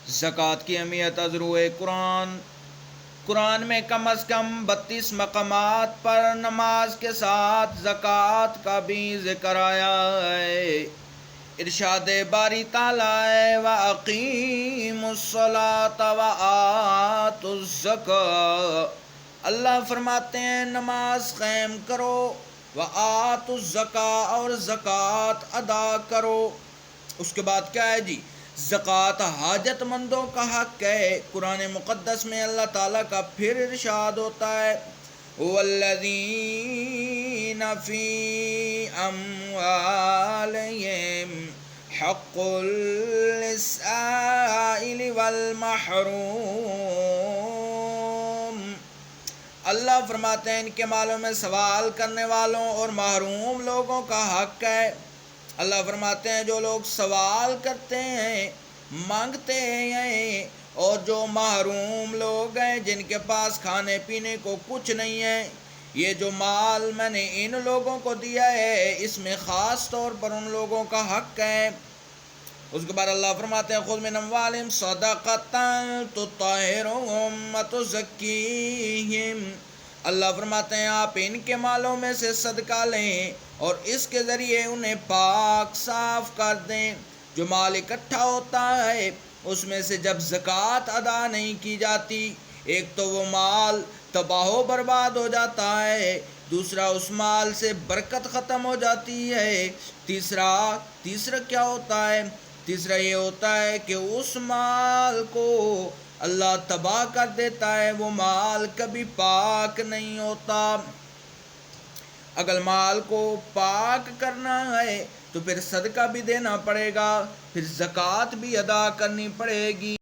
زکوٰۃ کی اہمیت از روئے قرآن میں کم از کم 32 مقامات پر نماز کے ساتھ زکوٰۃ کا بھی ذکر آیا ہے۔ ارشاد باری تعالیٰ ہے وَأَقِیمُوا الصَّلَاةَ وَآتُوا الزَّکَاۃَ، اللہ فرماتے ہیں نماز قائم کرو، وَآتُوا الزَّکَاۃ، اور زکوٰۃ ادا کرو۔ اس کے بعد کیا ہے جی؟ زکوٰۃ حاجت مندوں کا حق ہے۔ قرآن مقدس میں اللہ تعالیٰ کا پھر ارشاد ہوتا ہے وَالَّذِينَ فِي أَمْوَالِهِمْ حَقٌّ لِلسَّائِلِ وَالْمَحْرُومِ، اللہ فرماتے ہیں ان کے مالوں میں سوال کرنے والوں اور محروم لوگوں کا حق ہے۔ اللہ فرماتے ہیں جو لوگ سوال کرتے ہیں، مانگتے ہیں، اور جو محروم لوگ ہیں جن کے پاس کھانے پینے کو کچھ نہیں ہے، یہ جو مال میں نے ان لوگوں کو دیا ہے اس میں خاص طور پر ان لوگوں کا حق ہے۔ اس کے بعد اللہ فرماتے ہیں خُذْ مِنْ أَمْوَالِهِمْ صَدَقَةً تُطَہِّرُهُمْ وَتُزَکِّیہِمْ، اللہ فرماتے ہیں آپ ان کے مالوں میں سے صدقہ لیں اور اس کے ذریعے انہیں پاک صاف کر دیں۔ جو مال اکٹھا ہوتا ہے اس میں سے جب زکوٰۃ ادا نہیں کی جاتی، ایک تو وہ مال تباہ و برباد ہو جاتا ہے، دوسرا اس مال سے برکت ختم ہو جاتی ہے، تیسرا کیا ہوتا ہے؟ تیسرا یہ ہوتا ہے کہ اس مال کو اللہ تباہ کر دیتا ہے، وہ مال کبھی پاک نہیں ہوتا۔ اگر مال کو پاک کرنا ہے تو پھر صدقہ بھی دینا پڑے گا، پھر زکوٰۃ بھی ادا کرنی پڑے گی۔